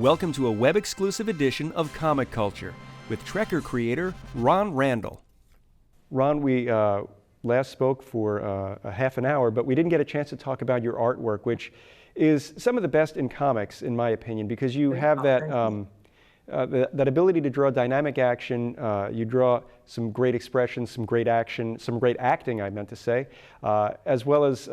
Welcome to a web-exclusive edition of Comic Culture with Trekker creator Ron Randall. Ron, we last spoke for a half an hour, but we didn't get a chance to talk about your artwork, which is some of the best in comics, in my opinion, because you have that that ability to draw dynamic action. You draw some great expression, some great action, some great acting, I meant to say, as well as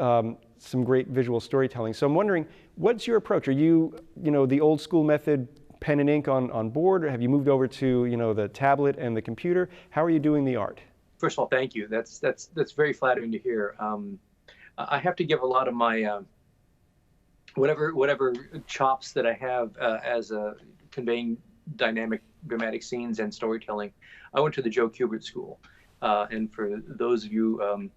some great visual storytelling. So I'm wondering, what's your approach? Are you, the old school method, pen and ink on board, or have you moved over to, the tablet and the computer? How are you doing the art? First of all, thank you. That's very flattering to hear. I have to give a lot of my whatever chops that I have as a conveying dynamic dramatic scenes and storytelling. I went to the Joe Kubert School, and for those of you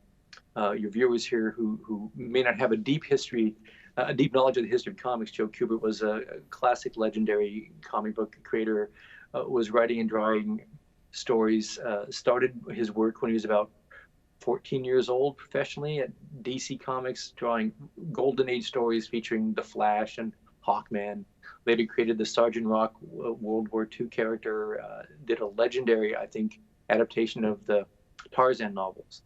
your viewers here who may not have a deep knowledge of the history of comics, Joe Kubert was a classic, legendary comic book creator. Was writing and drawing stories. Started his work when he was about 14 years old professionally at DC Comics, drawing Golden Age stories featuring The Flash and Hawkman. Later created the Sergeant Rock World War II character. Did a legendary, I think, adaptation of the Tarzan novels.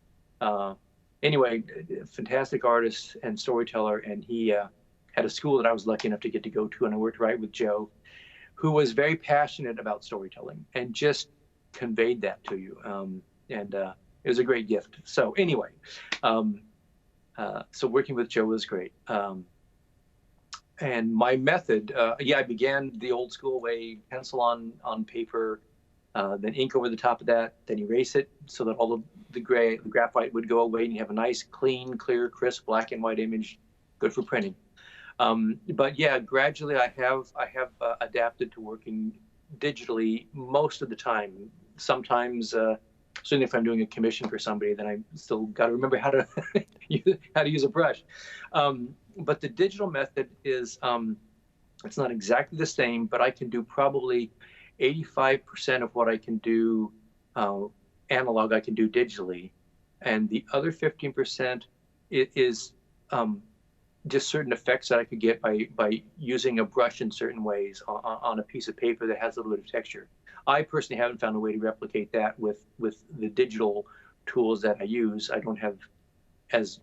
Anyway, fantastic artist and storyteller, and he had a school that I was lucky enough to get to go to, and I worked right with Joe, who was very passionate about storytelling and just conveyed that to you. And it was a great gift. So anyway, so working with Joe was great. And my method, I began the old school way, pencil on paper, then ink over the top of that, then erase it so that all of the graphite would go away, and you have a nice, clean, clear, crisp black and white image, good for printing. But yeah, gradually I have adapted to working digitally most of the time. Sometimes, certainly if I'm doing a commission for somebody, then I still got to remember how to use a brush. But the digital method is, it's not exactly the same, but I can do probably 85% of what I can do analog, I can do digitally. And the other 15% is just certain effects that I could get by using a brush in certain ways on a piece of paper that has a little bit of texture. I personally haven't found a way to replicate that with the digital tools that I use. I don't have as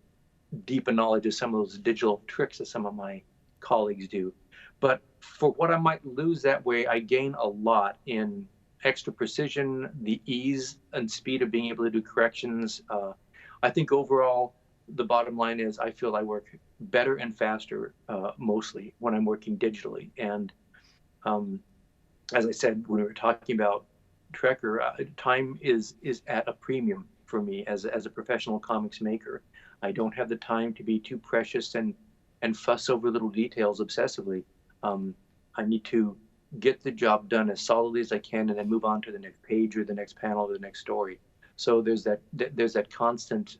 deep a knowledge of some of those digital tricks that some of my colleagues do. But for what I might lose that way, I gain a lot in extra precision, the ease and speed of being able to do corrections. I think overall, the bottom line is I feel I work better and faster mostly when I'm working digitally. And as I said, when we were talking about Trekker, time is at a premium for me as a professional comics maker. I don't have the time to be too precious and fuss over little details obsessively. I need to get the job done as solidly as I can and then move on to the next page or the next panel or the next story. So there's that constant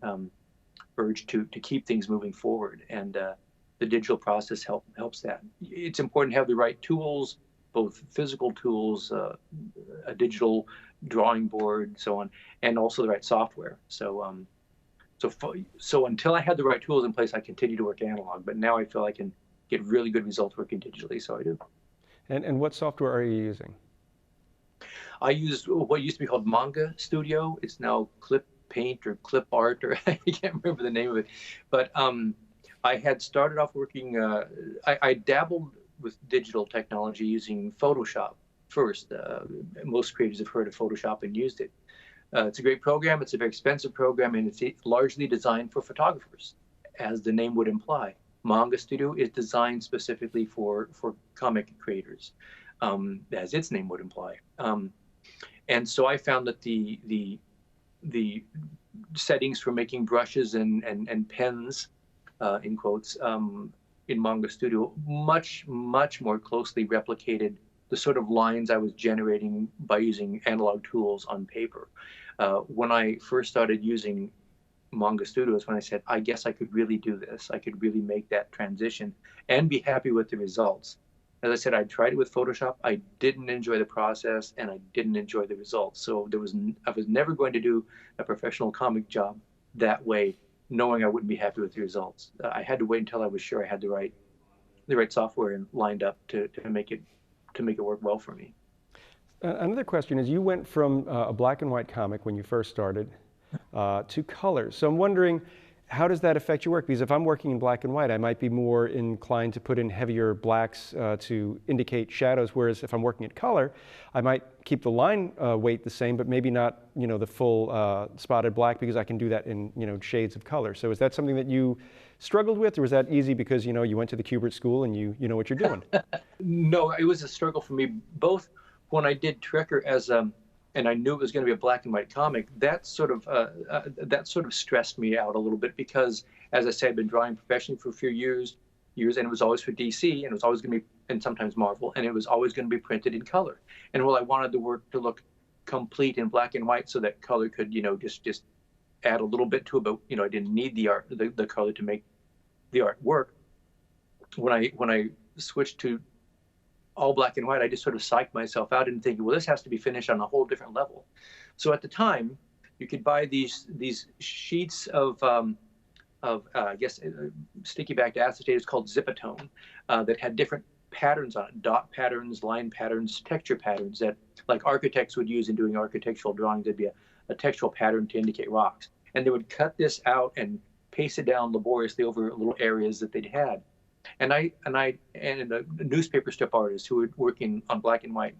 urge to keep things moving forward, and the digital process helps that. It's important to have the right tools, both physical tools, a digital drawing board, so on, and also the right software. So until I had the right tools in place, I continued to work analog, but now I feel I can get really good results working digitally, so I do. And what software are you using? I use what used to be called Manga Studio. It's now Clip Paint or Clip Art, or I can't remember the name of it. But I had started off working, I dabbled with digital technology using Photoshop first. Most creators have heard of Photoshop and used it. It's a great program. It's a very expensive program, and it's largely designed for photographers, as the name would imply. Manga Studio is designed specifically for comic creators, as its name would imply. And so I found that the settings for making brushes and pens, in quotes, in Manga Studio much more closely replicated the sort of lines I was generating by using analog tools on paper. When I first started using Manga Studio is when I said, I guess I could really do this. I could really make that transition and be happy with the results. As I said, I tried it with Photoshop. I didn't enjoy the process and I didn't enjoy the results. So I was never going to do a professional comic job that way, knowing I wouldn't be happy with the results. I had to wait until I was sure I had the right software lined up to make it to make it work well for me. Another question is, you went from a black and white comic when you first started to color. So I'm wondering, how does that affect your work? Because if I'm working in black and white, I might be more inclined to put in heavier blacks to indicate shadows, whereas if I'm working in color, I might keep the line weight the same, but maybe not, the full spotted black, because I can do that in, shades of color. So is that something that you struggled with, or was that easy because, you went to the Kubert School and you know what you're doing? No, it was a struggle for me, both when I did Trekker as and I knew it was going to be a black and white comic. That sort of stressed me out a little bit, because, as I said, I've been drawing professionally for a few years, and it was always for DC, and it was always going to be, and sometimes Marvel, and it was always going to be printed in color. And I wanted the work to look complete in black and white, so that color could, just add a little bit to it. But I didn't need the color to make the art work. When I switched to all black and white, I just sort of psyched myself out and thinking, well, this has to be finished on a whole different level. So at the time, you could buy these sheets of sticky backed acetate. It's called Zipatone, that had different patterns on it: dot patterns, line patterns, texture patterns that, like, architects would use in doing architectural drawings. There'd be a textural pattern to indicate rocks, and they would cut this out and paste it down laboriously over little areas that they'd had. And a newspaper strip artist who were working on black and white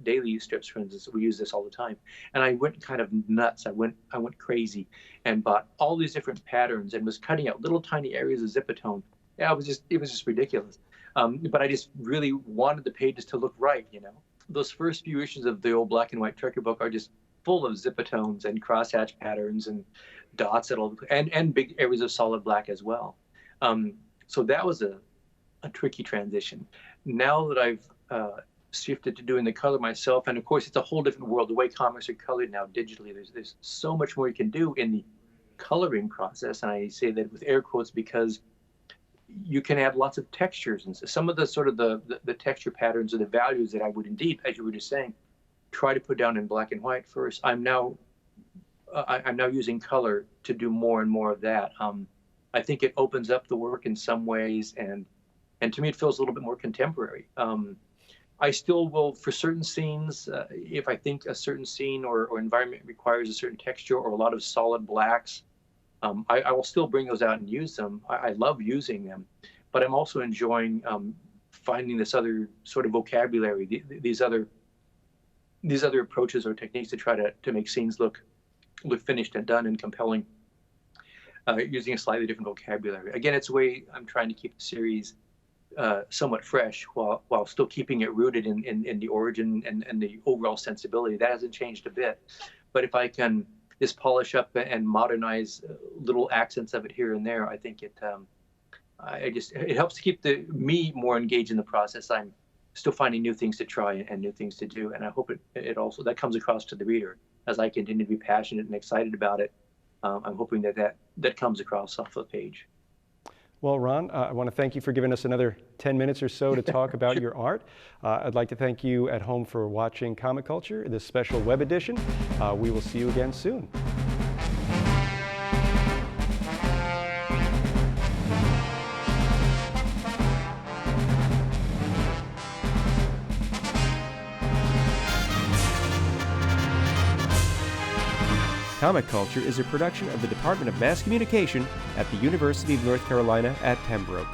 daily strips, for instance, we use this all the time. And I went kind of nuts. I went crazy and bought all these different patterns and was cutting out little tiny areas of Zipatone. Yeah, it was just ridiculous. But I just really wanted the pages to look right. Those first few issues of the old black and white Trekker book are just full of Zipatones and crosshatch patterns and dots and big areas of solid black as well. So that was a tricky transition. Now that I've shifted to doing the color myself, and of course it's a whole different world. The way comics are colored now digitally, there's so much more you can do in the coloring process. And I say that with air quotes because you can add lots of textures, and some of the sort of the texture patterns or the values that I would indeed, as you were just saying, try to put down in black and white first. I'm now using color to do more and more of that. I think it opens up the work in some ways, and to me it feels a little bit more contemporary. I still will, for certain scenes, if I think a certain scene or environment requires a certain texture or a lot of solid blacks, I will still bring those out and use them. I love using them, but I'm also enjoying finding this other sort of vocabulary, these other approaches or techniques to try to make scenes look finished and done and compelling. Using a slightly different vocabulary. Again, it's a way I'm trying to keep the series somewhat fresh while still keeping it rooted in the origin and the overall sensibility. That hasn't changed a bit. But if I can just polish up and modernize little accents of it here and there, I think it helps to keep me more engaged in the process. I'm still finding new things to try and new things to do, and I hope it also that comes across to the reader as I continue to be passionate and excited about it. I'm hoping that comes across off the page. Well, Ron, I want to thank you for giving us another 10 minutes or so to talk about your art. I'd like to thank you at home for watching Comic Culture, this special web edition. We will see you again soon. Comic Culture is a production of the Department of Mass Communication at the University of North Carolina at Pembroke.